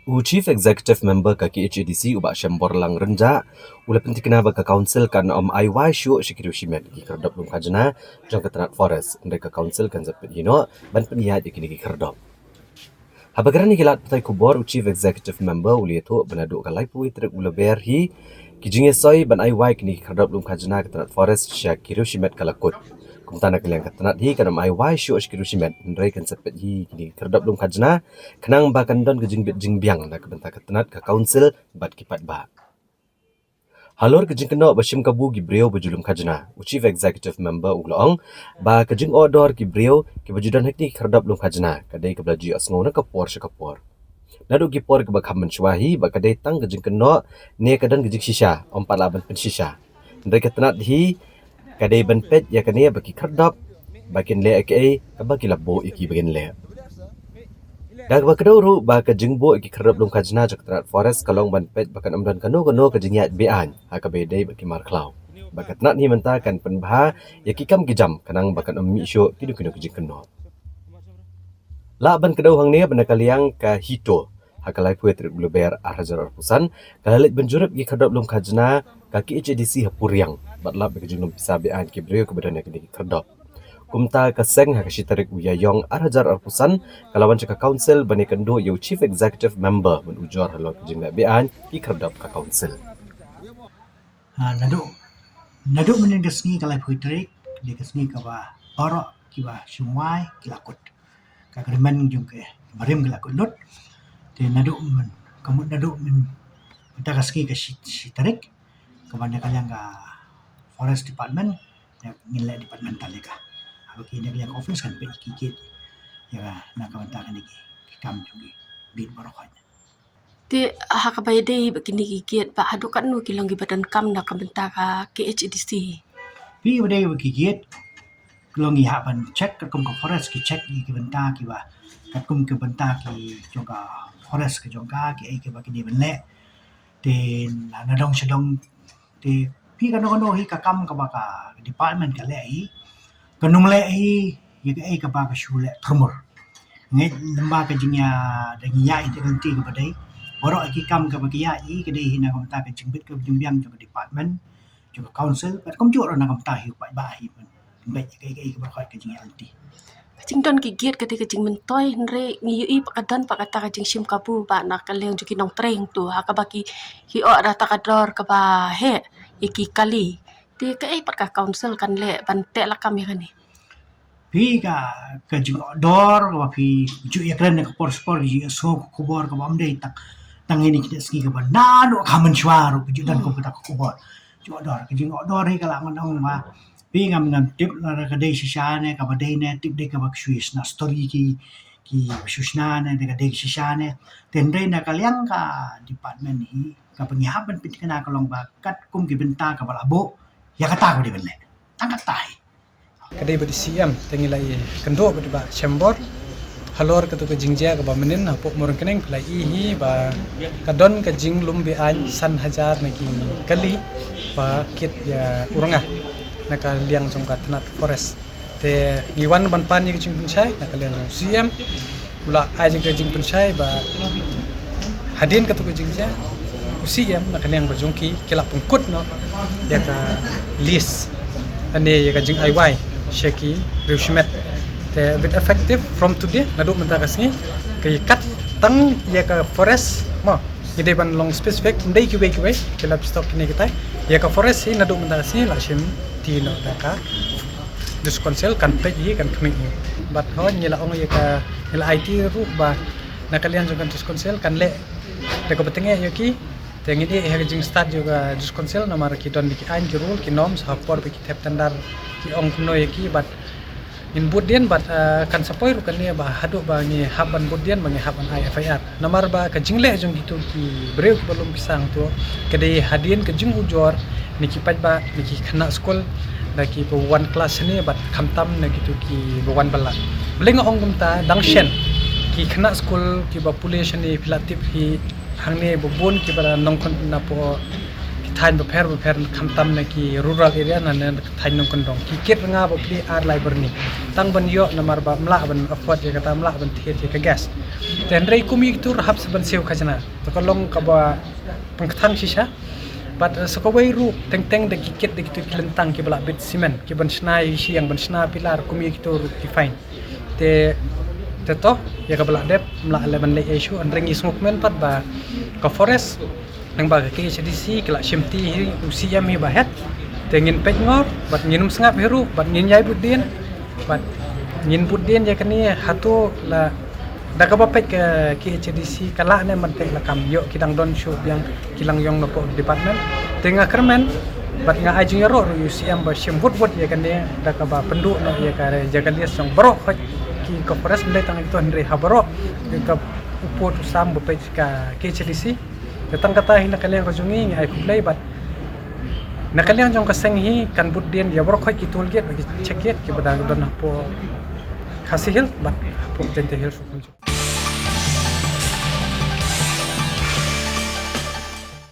Chief Executive Member ka KHADC ubak Shambor Lang Renja ula penting kena baka council kan IY Shu Shikirushime ki kerdop lum kajana jang ketenat forest mereka council kan zapet ban peniat ikini ki kerdop. Habagaran ni kilat petai kubor Chief Executive Member uli itu benaduk kalai pui trek ula berhi kijinge soy ban IY kini ki kerdop lum kajana ketenat forest Shikirushime kalakut. Kumtana kalian ketenat hi kanam IY Shu Shikirushime ndrai kan zapet hi kini kerdop lum kajana kenang bakan don ke jingbit jingbiang na kebentak ketenat ke council bat kipat ba. Halor ke jingkeno bashim kabu gibreo bajulum kajna. Chief Executive Member ugloong ba ke jing odor gibreo ke bajudan hekni kerdap lum kajna kadai ke belaji asngau na kapor syakapor. Nadu gipor ke bakam mencuahi ba kadai tang ke jingkeno ne kadan ke jing shisha ompat laban pen shisha. Ndai ketenat hi kadai ban pet ya kene baki kerdap bakin le aka ke baki labo iki bakin le. Dak ba keduru ba ke jingbo iki kerap lum kajna jak terat forest kalong ban pet bakan amdan kano ke jingyat bean ha ka bedai baki mar klau. Bakat nat ni menta kan penbha ya kikam kijam kanang bakan ammi syo kidu kidu kijing keno. La ban kedau hang ne bana kaliang ka hito ha kalai puet rit bluber arhajar arpusan kalalit benjurep gi kerap lum kajna ka ki HDC hapuriang batlap baki jinglum pisa bean ki breu ke badan ki kerap. Kumta kaseng hakashitarik uyayong arhajar arpusan kalawan caka council bani kendo yu chief executive member menujur halot jingla bean ki kerdap ka council. Nadu menin kesni kalai puitrik dia kesni kawa orok kiwa shumai kilakut kagremen jung ke marim kilakut lut te nadu men kamut nadu men kita kesni ke shitarik kabanda kalian ka forest department ya ngilai department talika abaki dia kalian office kan pe ikikit ya na kabanda kan iki kam jungi bit barokanya Ti hakabayday begini gigit ba hadukan no kilang gibadan kam na kabenta ka KHDC. pi bade ikikit kelong ihapan cek kum ke forest ki cek ki benta ki ba kum ke benta ki joka forest ke joka ki ai ke ba ki di benle te na dong sedong te pi kan no hi ka kam ka ba ka department ka le hi kanung le hi ye ke ai ka ba ka shule thermur ngai lamba ka jinya da nya ite kan ti ka ba dai boro ki kam ka ba ki ya hi ke dei na kam ta ka jingbit ka jumbiang joka department joka council pat kom jo na kam ta hi ba hi baik kai ka ba ka jinya anti Kacing don gigit ketika kacing mentoy nre ngiyui pakadan pakata kacing sim kabu ba na kaleng juki nong treng tu hakabaki hi o rata kador ka ba he iki kali ti kai pakka council kan le ban te la kami kan ni pi ka jing dor ka pi ju ya kren ka por spor ji so ko bor ka bam dei tang ini kita ski ka ba na no ka men chwaro ju dan ko ka ko bor ju dor ka jing dor he ka la ngon ong ma pi ngam ngam tip na ka dei shisha ne ka ba dei ne tip dei ka ba shuis na story ki shushna ne de ka dei shisha ne ten dei na kaliang ka department hi ka penyihapan pit kana ka long ba kat kum ki benta ka ba labo ya kata ko di benle tangkat tai kadai badi CM tengilai kendo badi ba chambor halor katu ke jingja ke ba menin ha pok morang keneng plai hi ba kadon ke jing lumbi an san hajar naki kali ba kit ya uranga naka liang jong ka tanat forest te giwan ban pan ni jing penchai naka liang CM pula ai jing ke jing penchai ba hadin katu ke jingja CM naka liang ba jongki kila pungkut no ya ka list ane ya ka jing IY Sheki Riushimet te bit effective from today nadu menta kasni kay kat tang ya ka forest mo ide ban long specific ndai ki we kelap stock ni kita ya ka forest hi nadu menta kasni la shim ti no ka dus konsel kan pe hi kan kmi bat ho nyela ong ya ka nyela IT ru ba na kalian juga dus konsel kan le de ko betenge ya ki tengi di jing start juga dus konsel nomor ki don ki an ki rule ki norms ha por ki tap tandar ki ong kuno ki bat in budien bat kan sapoi rukan ni ba hadu ba ni haban budien bangi haban IFIR nomor ba ka jingle jong gitu ki breu ki belum pisang tu kede hadien ke jing ujor ni ki pat ba ni ki khana school da ki po one class ni bat khamtam na gitu ki bo one bala beling ong gumta dangshen ki khana school ki ba population ni filatip hi hangne bobon ki bara nongkon na po thain beper khamtam na ki rural area na thain nong kondong ki ket nga bo pli ar lai berni tang ban yo namar ba mla ban afford ya kata mla ban thiet ka gas ten rei kumi tur hap saban seu khajana to kolong ka ba pangthang shisha but sokowai ru teng de ki ket de ki lentang ki bala bit cement ki ban snai siang ban sna pilar kumi tur define te to ya ka bala dep mla le ban le issue an rengi smokeman pat ba ka forest nang ba ke HDC kala shimti hi UCM hi bahet tengin pet ngor bat nginum sengap heru bat ngin yai budin bat ngin budin ya kani hatu la da ka ba pet ke HDC kala ne man tek la kam yo kidang don show yang kilang yong no department tenga kermen bat nga ajing ro UCM ba shim bud ya kani da ka ba pendu no ya kare jaga dia song bro ki ko pres mle tang itu andre habaro ka upot sam ba pet ka ke HDC datang kata hina kalian kajungi ai kuplay bat na kalian jong kaseng hi kan budin ya bro khoi ki toolgate bagi check it ki badang don po khasi hil bat po jente hil